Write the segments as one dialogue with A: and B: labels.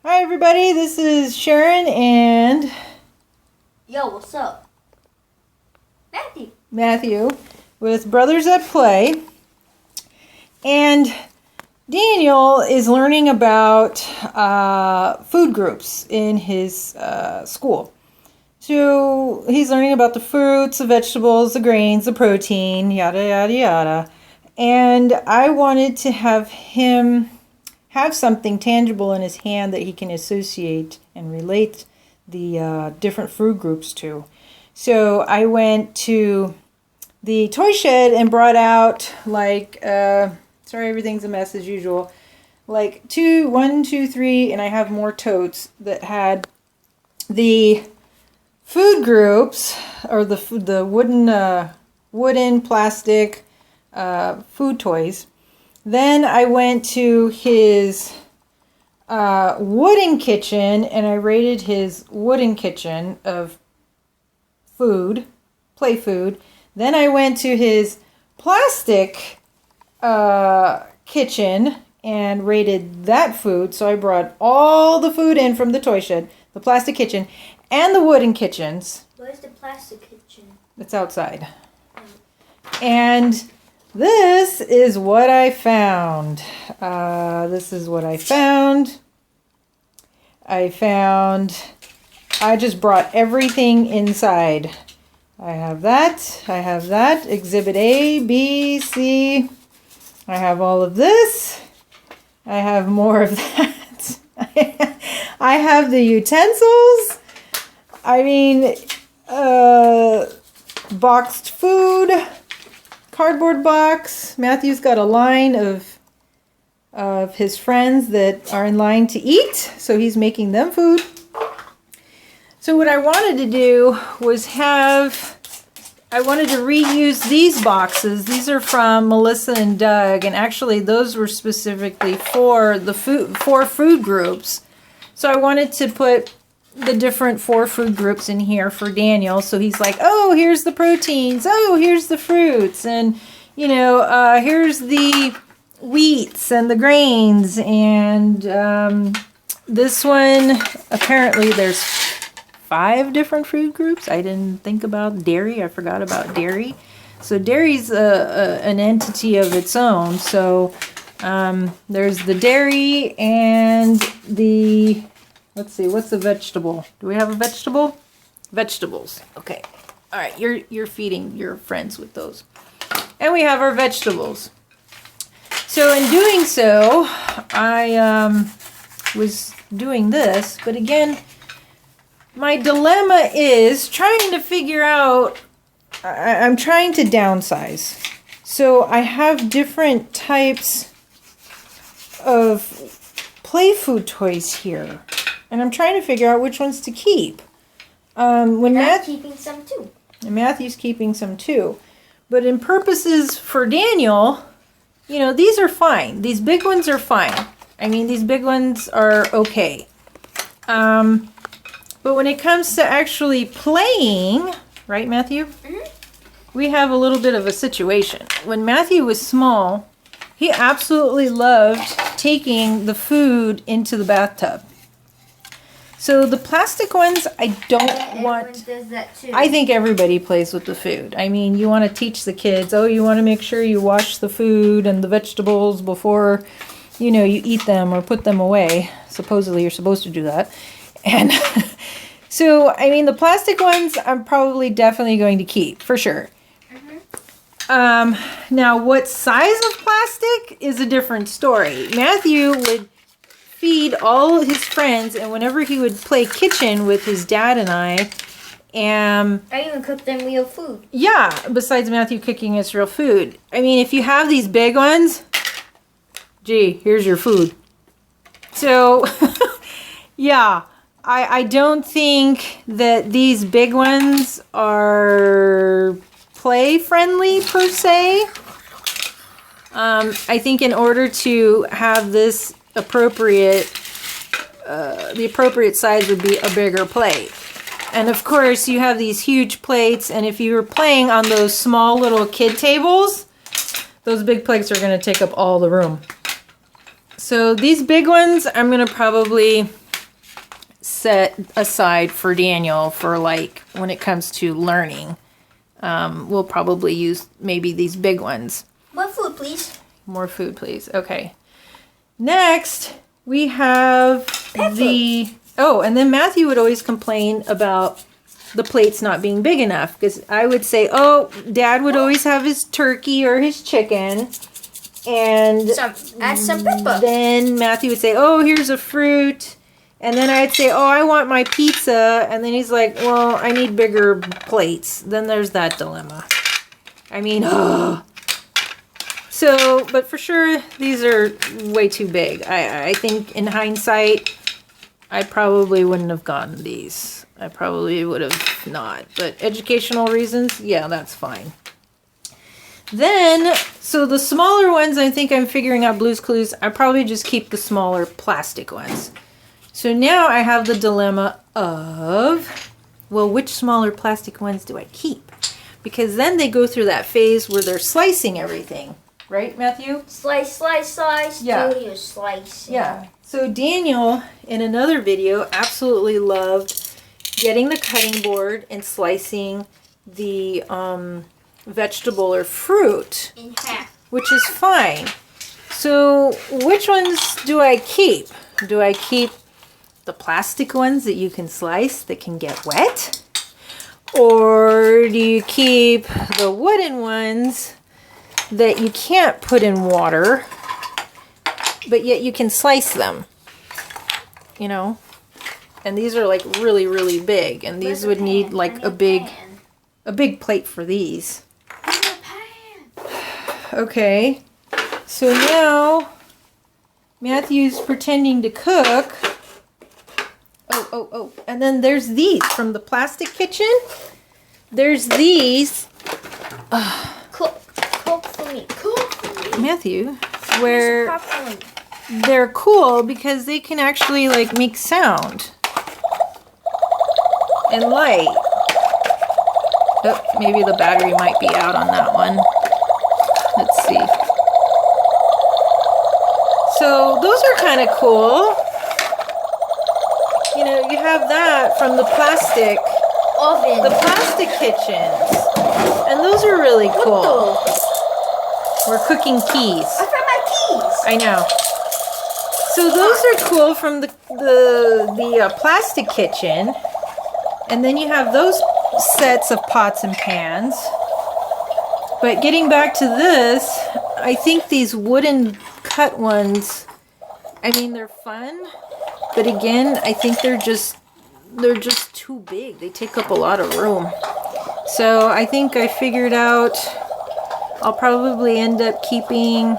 A: Hi everybody, this is Sharon and
B: Yo, what's up?
A: Matthew with Brothers at Play. And Daniel is learning about food groups in his school. So he's learning about the fruits, the vegetables, the grains, the protein, yada yada yada. And I wanted to have him have something tangible in his hand that he can associate and relate the different food groups to. So I went to the toy shed and brought out sorry, everything's a mess as usual, like 1, 2, 3, and I have more totes that had the food groups, or the wooden plastic food toys. Then I went to his wooden kitchen and I rated his wooden kitchen of food, play food. Then I went to his plastic kitchen and rated that food. So I brought all the food in from the toy shed, the plastic kitchen, and the wooden kitchens.
B: Where's the plastic kitchen?
A: It's outside. And this is what I found. I just brought everything inside. I have that. Exhibit A, B, C. I have all of this. I have more of that. I have the utensils. Boxed food. Cardboard box. Matthew's got a line of his friends that are in line to eat, so he's making them food. So what I wanted to do was I wanted to reuse these boxes. These are from Melissa and Doug, and actually those were specifically for the four food groups. So I wanted to put the different 4 food groups in here for Daniel, so he's like, oh, here's the proteins, oh, here's the fruits, and here's the wheats and the grains, and this one, apparently there's 5 different food groups. I didn't think about dairy. I forgot about dairy. So dairy's an entity of its own. So there's the dairy and the, let's see, what's the vegetable? Do we have a vegetable? Vegetables. Okay. All right. You're feeding your friends with those. And we have our vegetables. So in doing so, I was doing this, but again, my dilemma is trying to figure out, I'm trying to downsize. So I have different types of play food toys here. And I'm trying to figure out which ones to keep.
B: I'm keeping some too.
A: And Matthew's keeping some too. But in purposes for Daniel, these are fine. These big ones are fine. These big ones are okay. But when it comes to actually playing, right, Matthew? Mm-hmm. We have a little bit of a situation. When Matthew was small, he absolutely loved taking the food into the bathtub. So the plastic ones, I don't want.
B: Everyone does that too.
A: I think everybody plays with the food. You want to teach the kids, you want to make sure you wash the food and the vegetables before, you eat them or put them away. Supposedly you're supposed to do that. And so, the plastic ones I'm probably definitely going to keep, for sure. Mm-hmm. Now, what size of plastic is a different story. Matthew would feed all his friends, and whenever he would play kitchen with his dad and I
B: even cook them real food.
A: Yeah, besides Matthew cooking us real food. If you have these big ones, gee, here's your food. So, yeah. I don't think that these big ones are play friendly per se. I think in order to have this appropriate, the appropriate size would be a bigger plate. And of course you have these huge plates, and if you were playing on those small little kid tables, those big plates are going to take up all the room. So these big ones I'm going to probably set aside for Daniel for like when it comes to learning. We'll probably use maybe these big ones.
B: More food, please.
A: More food, please. Okay. Next, we have oh, and then Matthew would always complain about the plates not being big enough, because I would say, oh, Dad would always have his turkey or his chicken, and
B: add some pepper.
A: Then Matthew would say, oh, here's a fruit, and then I'd say, oh, I want my pizza, and then he's like, well, I need bigger plates. Then there's that dilemma. I mean, oh. So, but for sure, these are way too big. I think in hindsight, I probably wouldn't have gotten these. I probably would have not. But educational reasons, yeah, that's fine. Then, so the smaller ones, I think I'm figuring out Blue's Clues. I probably just keep the smaller plastic ones. So now I have the dilemma of, well, which smaller plastic ones do I keep? Because then they go through that phase where they're slicing everything. Right, Matthew?
B: Slice, slice, slice.
A: Yeah.
B: Do your slicing.
A: Yeah. So Daniel, in another video, absolutely loved getting the cutting board and slicing the vegetable or fruit.
B: In half.
A: Which is fine. So which ones do I keep? Do I keep the plastic ones that you can slice that can get wet? Or do you keep the wooden ones that you can't put in water, but yet you can slice them, you know? And these are like really, really big, and these would need like a big plate for these. Okay, so now Matthew's pretending to cook. Oh, and then there's these from the plastic kitchen. There's these.
B: Cook for me.
A: Matthew, where they're cool because they can actually like make sound and light. Oh, maybe the battery might be out on that one. Let's see. So those are kind of cool. You know, you have that from the plastic
B: oven,
A: the plastic kitchens, and those are really cool. We're cooking keys.
B: I found my keys.
A: I know. So those are cool from the plastic kitchen, and then you have those sets of pots and pans. But getting back to this, I think these wooden cut ones, I mean, they're fun, but again, I think they're just too big. They take up a lot of room. So I think I figured out I'll probably end up keeping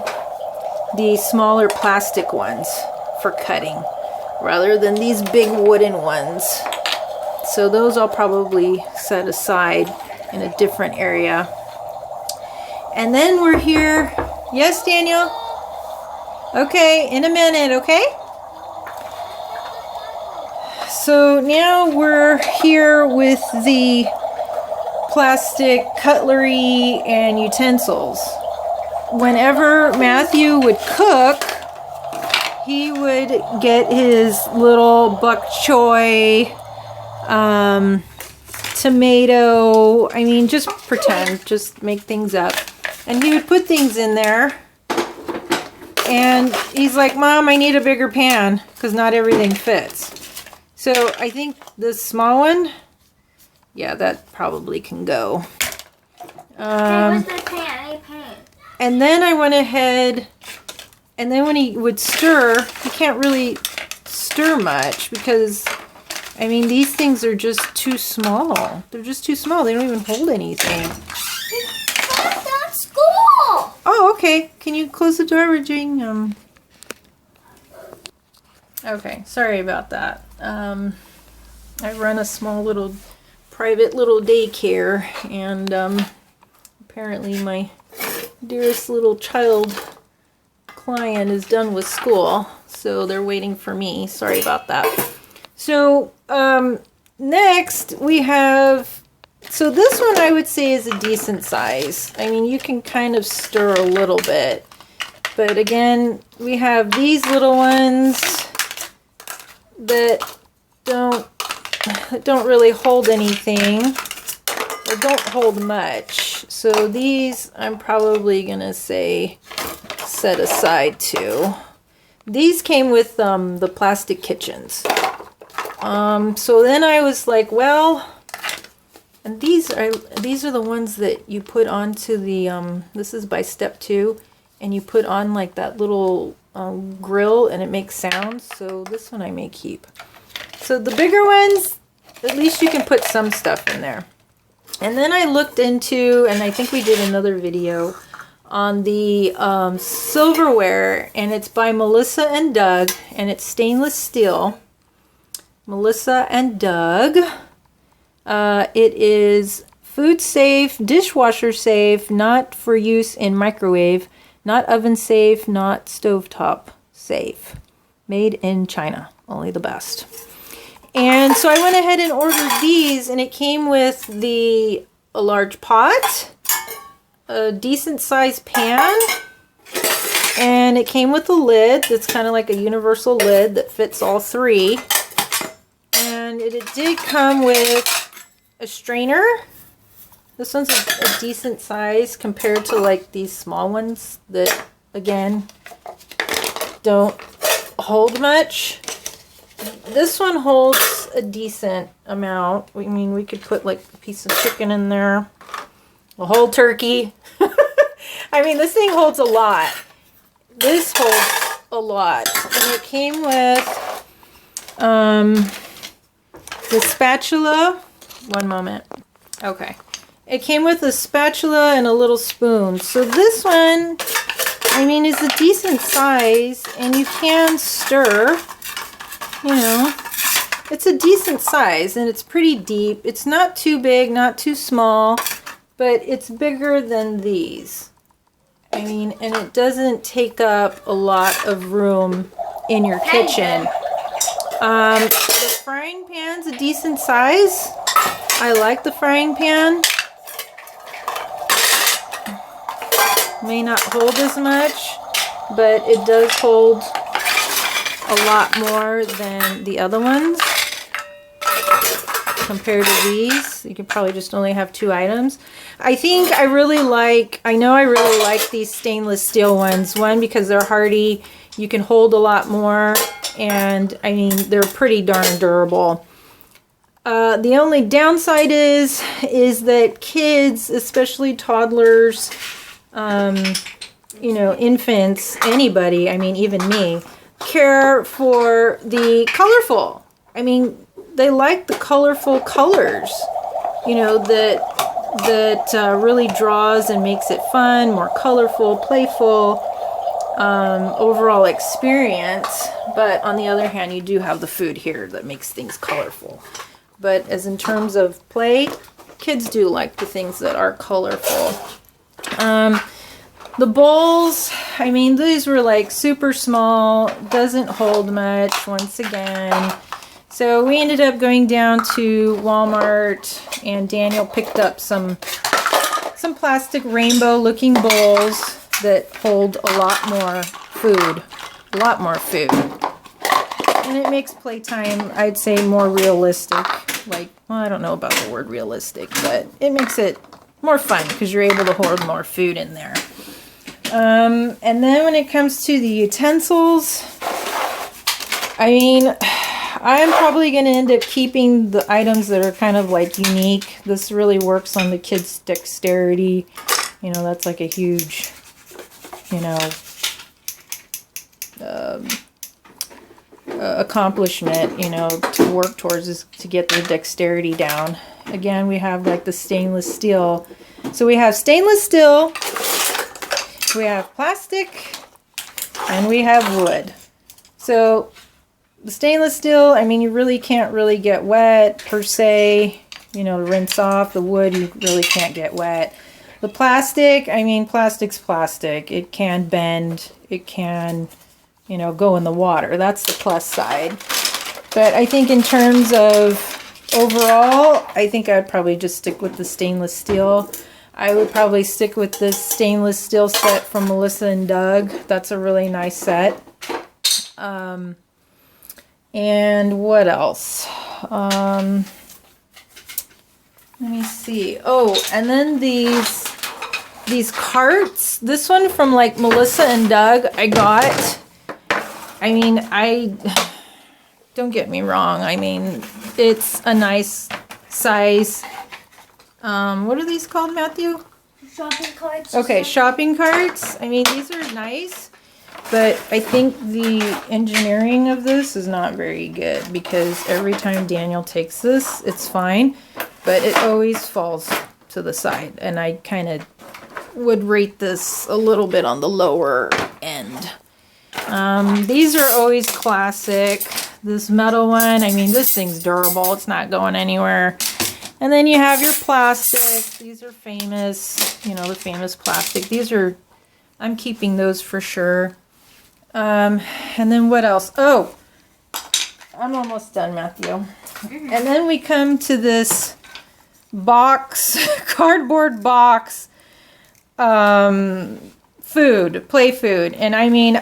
A: the smaller plastic ones for cutting rather than these big wooden ones. So those I'll probably set aside in a different area. And then we're here. Yes, Daniel? Okay, in a minute, okay? So now we're here with the plastic cutlery and utensils. Whenever Matthew would cook, he would get his little bok choy, tomato, I mean, just pretend, just make things up. And he would put things in there. And he's like, Mom, I need a bigger pan because not everything fits. So I think this small one, yeah, that probably can go.
B: Where's the pan? Pan.
A: And then I went ahead, and then when he would stir, he can't really stir much because, I mean, these things are just too small. They're just too small. They don't even hold anything.
B: That's school.
A: Oh, okay. Can you close the door? We're doing, Okay, sorry about that. I run a small little private little daycare, and apparently my dearest little child client is done with school, so they're waiting for me. Sorry about that. So next we have, so this one I would say is a decent size. I mean, you can kind of stir a little bit, but again, we have these little ones that don't really hold anything, or don't hold much. So these I'm probably gonna say set aside too. These came with the plastic kitchens. So then I was like, well, and these are the ones that you put onto the this is by step 2, and you put on like that little grill and it makes sounds. So this one I may keep. So the bigger ones, at least you can put some stuff in there. And then I looked into, and I think we did another video on the silverware, and it's by Melissa and Doug, and it's stainless steel. Melissa and Doug. It is food safe, dishwasher safe, not for use in microwave, not oven safe, not stovetop safe. Made in China, only the best. And so I went ahead and ordered these, and it came with a large pot, a decent sized pan, and it came with a lid that's kind of like a universal lid that fits all 3. And it did come with a strainer. This one's a decent size compared to like these small ones that, again, don't hold much. This one holds a decent amount. I mean, we could put like a piece of chicken in there, a whole turkey. I mean, this thing holds a lot. This holds a lot. And it came with the spatula. One moment. Okay. It came with a spatula and a little spoon. So this one, I mean, is a decent size, and you can stir. You know, it's a decent size, and it's pretty deep. It's not too big, not too small, but it's bigger than these. I mean, and it doesn't take up a lot of room in your kitchen. The frying pan's a decent size. I like the frying pan. May not hold as much, but it does hold a lot more than the other ones compared to these. You could probably just only have 2 items. I really like these stainless steel ones. One, because they're hardy, you can hold a lot more, and I mean, they're pretty darn durable. The only downside is that kids, especially toddlers, you know, infants, anybody, I mean, even me, care for the colorful. I mean, they like the colorful colors, you know, that really draws and makes it fun, more colorful, playful, overall experience. But on the other hand, you do have the food here that makes things colorful. But as in terms of play, kids do like the things that are colorful. The bowls, I mean, these were like super small, doesn't hold much once again. So we ended up going down to Walmart, and Daniel picked up some plastic rainbow looking bowls that hold a lot more food. And it makes playtime, I'd say, more realistic. Like, well, I don't know about the word realistic, but it makes it more fun because you're able to hold more food in there. And then when it comes to the utensils, I mean, I'm probably going to end up keeping the items that are kind of like unique. This really works on the kids' dexterity. You know, that's like a huge, you know, accomplishment, you know, to work towards, is to get their dexterity down. Again, we have like the stainless steel. So we have stainless steel, we have plastic, and we have wood. So the stainless steel, I mean, you really can't really get wet per se, you know, to rinse off. The wood, you really can't get wet. The plastic, I mean, plastic's plastic. It can bend, it can, you know, go in the water. That's the plus side. But I think in terms of overall, I think I'd probably just stick with the stainless steel. I would probably stick with this stainless steel set from Melissa and Doug. That's a really nice set. And what else? Let me see. Oh, and then these carts. This one from like Melissa and Doug I got. I mean, don't get me wrong. I mean, it's a nice size. What are these called, Matthew?
B: Shopping carts.
A: Okay, shopping carts. I mean, these are nice, but I think the engineering of this is not very good because every time Daniel takes this, it's fine, but it always falls to the side, and I kind of would rate this a little bit on the lower end. These are always classic. This metal one, I mean, this thing's durable. It's not going anywhere. And then you have your plastic. These are famous, you know, the famous plastic. These are, I'm keeping those for sure. And then what else? Oh, I'm almost done, Matthew. And then we come to this box, cardboard box, food, play food. And I mean,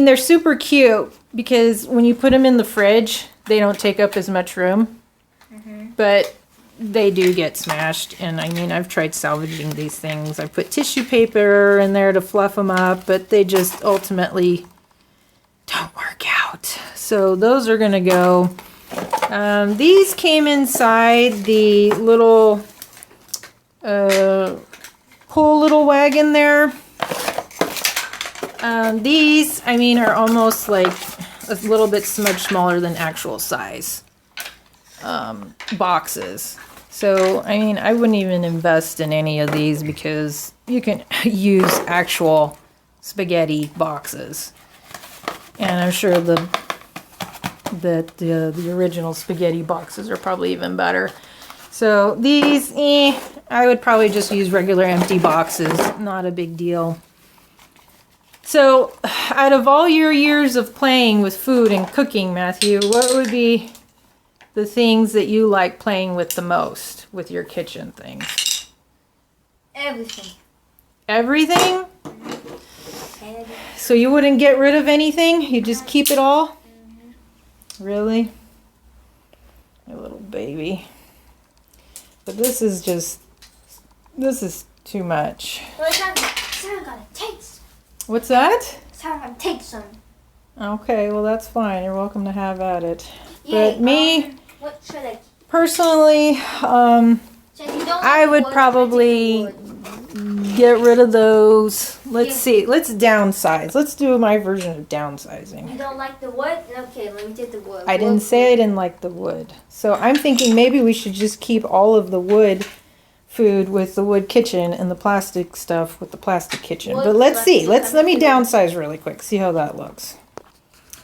A: they're super cute because when you put them in the fridge, they don't take up as much room. But they do get smashed, and I mean, I've tried salvaging these things. I put tissue paper in there to fluff them up, but they just ultimately don't work out. So those are gonna go. These came inside the little pull little wagon there. These, I mean, are almost like a little bit much smaller than actual size boxes. So, I mean, I wouldn't even invest in any of these because you can use actual spaghetti boxes. And I'm sure the original spaghetti boxes are probably even better. So these, I would probably just use regular empty boxes. Not a big deal. So, out of all your years of playing with food and cooking, Matthew, what would be the things that you like playing with the most with your kitchen things?
B: Everything.
A: Everything? So you wouldn't get rid of anything? You just keep it all? Really? My little baby. But this is too much.
B: Well, it's not gonna taste.
A: What's that?
B: It's not gonna take some.
A: Okay, well that's fine. You're welcome to have at it.
B: Yay,
A: But me,
B: what should I?
A: personally,
B: So if you don't
A: I
B: like
A: would
B: wood,
A: probably
B: wood.
A: get rid of those. Let's
B: Yeah.
A: see. Let's downsize. Let's do my version of
B: You
A: downsizing.
B: don't like the wood? Okay, let me take the wood.
A: I didn't say I didn't like the wood. So I'm thinking maybe we should just keep all of the wood food with the wood kitchen and the plastic stuff with the plastic kitchen.
B: Wood,
A: But let's see.
B: plastic,
A: Let me
B: everything.
A: downsize really quick. See how that looks.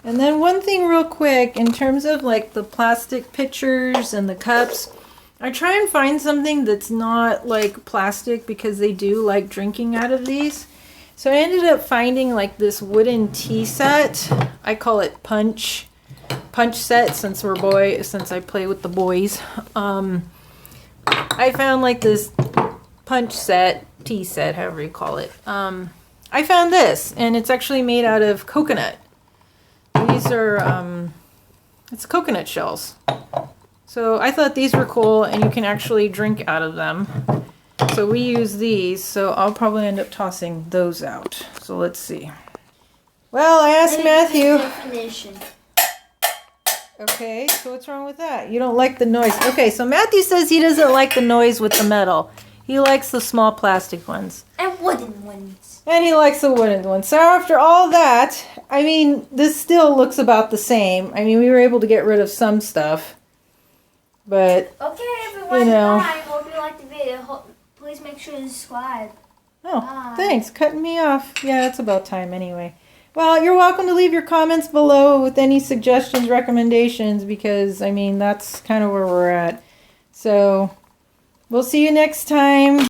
A: And then one thing real quick, in terms of like the plastic pitchers and the cups, I try and find something that's not like plastic because they do like drinking out of these. So I ended up finding like this wooden tea set. I call it punch set since I play with the boys. I found like this punch set, tea set, however you call it. I found this, and it's actually made out of coconut. These are, it's coconut shells. So I thought these were cool, and you can actually drink out of them. So we use these, so I'll probably end up tossing those out. So let's see. Well, I asked Matthew.
B: Definition.
A: Okay, so what's wrong with that? You don't like the noise. Okay, so Matthew says he doesn't like the noise with the metal. He likes the small plastic ones.
B: And wooden ones.
A: And he likes the wooden ones. So after all that, I mean, this still looks about the same. I mean, we were able to get rid of some stuff. But,
B: Okay, everyone.
A: you know.
B: Bye. Hope you liked the video. Please make sure to subscribe.
A: Oh,
B: Bye.
A: thanks. Cutting me off. Yeah, it's about time anyway. Well, you're welcome to leave your comments below with any suggestions, recommendations, because, I mean, that's kind of where we're at. So, we'll see you next time.